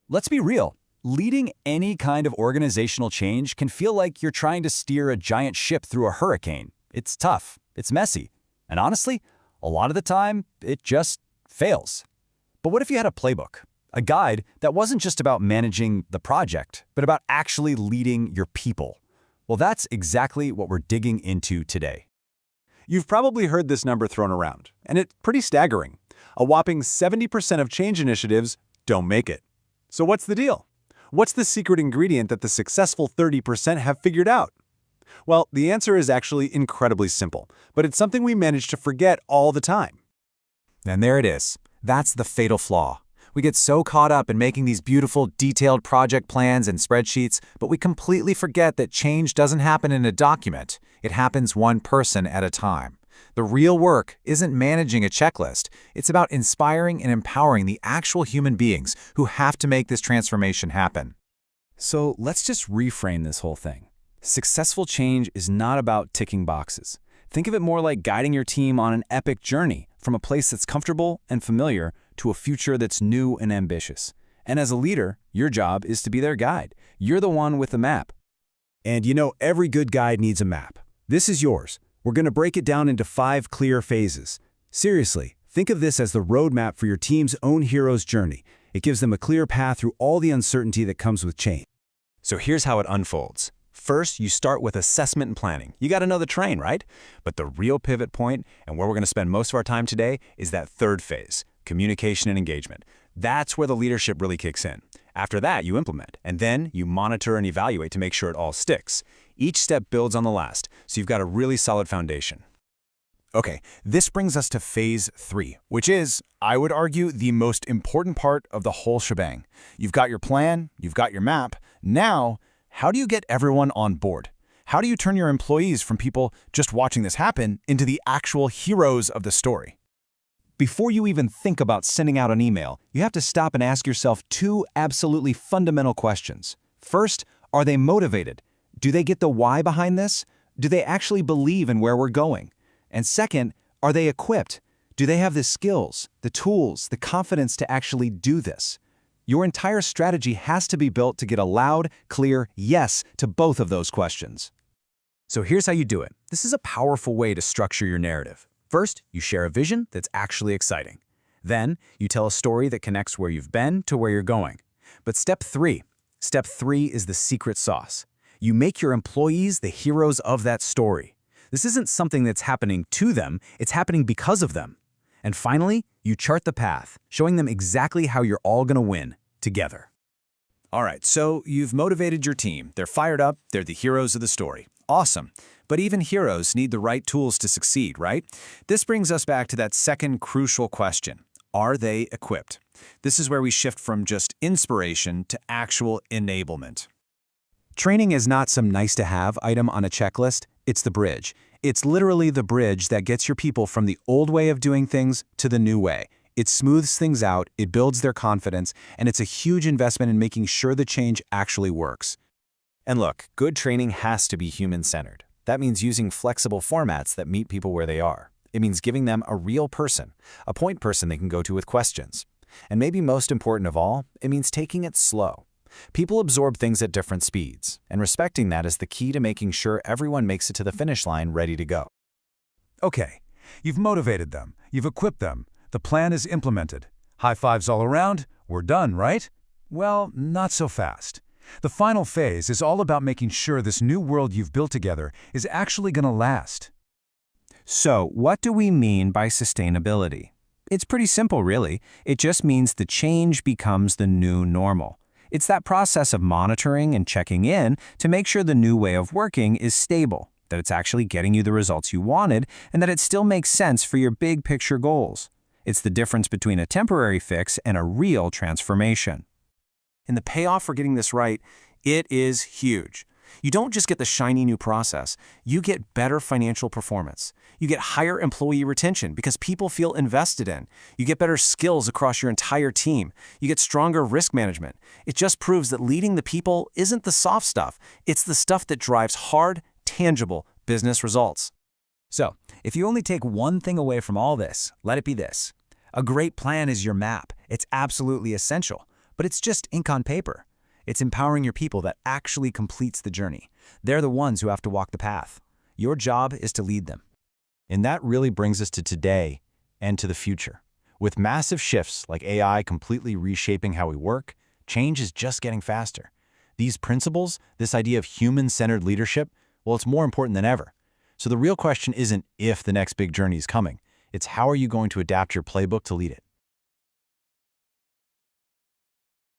Let's be real. Leading any kind of organizational change can feel like you're trying to steer a giant ship through a hurricane. It's tough, it's messy, and honestly, a lot of the time, it just fails. But what if you had a playbook? A guide that wasn't just about managing the project, but about actually leading your people. Well, that's exactly what we're digging into today. You've probably heard this number thrown around, and it's pretty staggering. A whopping 70% of change initiatives don't make it. So what's the deal? What's the secret ingredient that the successful 30% have figured out? Well, the answer is actually incredibly simple, but it's something we manage to forget all the time. And there it is. That's the fatal flaw. We get so caught up in making these beautiful, detailed project plans and spreadsheets, but we completely forget that change doesn't happen in a document. It happens one person at a time. The real work isn't managing a checklist. It's about inspiring and empowering the actual human beings who have to make this transformation happen. So let's just reframe this whole thing. Successful change is not about ticking boxes. Think of it more like guiding your team on an epic journey from a place that's comfortable and familiar to a future that's new and ambitious. And as a leader, your job is to be their guide. You're the one with the map. And you know, every good guide needs a map. This is yours. We're going to break it down into 5 clear phases. Seriously, think of this as the roadmap for your team's own hero's journey. It gives them a clear path through all the uncertainty that comes with change. So here's how it unfolds. First, you start with assessment and planning. You got to know the terrain, right? But the real pivot point, and where we're going to spend most of our time today, is that third phase, communication and engagement. That's where the leadership really kicks in. After that, you implement, and then you monitor and evaluate to make sure it all sticks. Each step builds on the last, so you've got a really solid foundation. Okay, this brings us to phase 3, which is, I would argue, the most important part of the whole shebang. You've got your plan, you've got your map. Now, how do you get everyone on board? How do you turn your employees from people just watching this happen into the actual heroes of the story? Before you even think about sending out an email, you have to stop and ask yourself 2 absolutely fundamental questions. First, are they motivated? Do they get the why behind this? Do they actually believe in where we're going? And second, are they equipped? Do they have the skills, the tools, the confidence to actually do this? Your entire strategy has to be built to get a loud, clear yes to both of those questions. So here's how you do it. This is a powerful way to structure your narrative. First, you share a vision that's actually exciting. Then, you tell a story that connects where you've been to where you're going. But step 3 is the secret sauce. You make your employees the heroes of that story. This isn't something that's happening to them, it's happening because of them. And finally, you chart the path, showing them exactly how you're all going to win together. All right, so you've motivated your team. They're fired up, they're the heroes of the story. Awesome. But even heroes need the right tools to succeed, right? This brings us back to that second crucial question. Are they equipped? This is where we shift from just inspiration to actual enablement. Training is not some nice-to-have item on a checklist. It's the bridge. It's literally the bridge that gets your people from the old way of doing things to the new way. It smooths things out, it builds their confidence, and it's a huge investment in making sure the change actually works. And look, good training has to be human-centered. That means using flexible formats that meet people where they are. It means giving them a real person, a point person they can go to with questions. And maybe most important of all, it means taking it slow. People absorb things at different speeds, and respecting that is the key to making sure everyone makes it to the finish line ready to go. Okay, you've motivated them, you've equipped them, the plan is implemented. High fives all around, we're done, right? Well, not so fast. The final phase is all about making sure this new world you've built together is actually going to last. So, what do we mean by sustainability? It's pretty simple, really. It just means the change becomes the new normal. It's that process of monitoring and checking in to make sure the new way of working is stable, that it's actually getting you the results you wanted, and that it still makes sense for your big picture goals. It's the difference between a temporary fix and a real transformation. And the payoff for getting this right, it is huge. You don't just get the shiny new process, you get better financial performance. You get higher employee retention because people feel invested in. You get better skills across your entire team. You get stronger risk management. It just proves that leading the people isn't the soft stuff. It's the stuff that drives hard, tangible business results. So, if you only take one thing away from all this, let it be this. A great plan is your map. It's absolutely essential. But it's just ink on paper. It's empowering your people that actually completes the journey. They're the ones who have to walk the path. Your job is to lead them. And that really brings us to today and to the future. With massive shifts like AI completely reshaping how we work, change is just getting faster. These principles, this idea of human-centered leadership, well, it's more important than ever. So the real question isn't if the next big journey is coming. It's how are you going to adapt your playbook to lead it?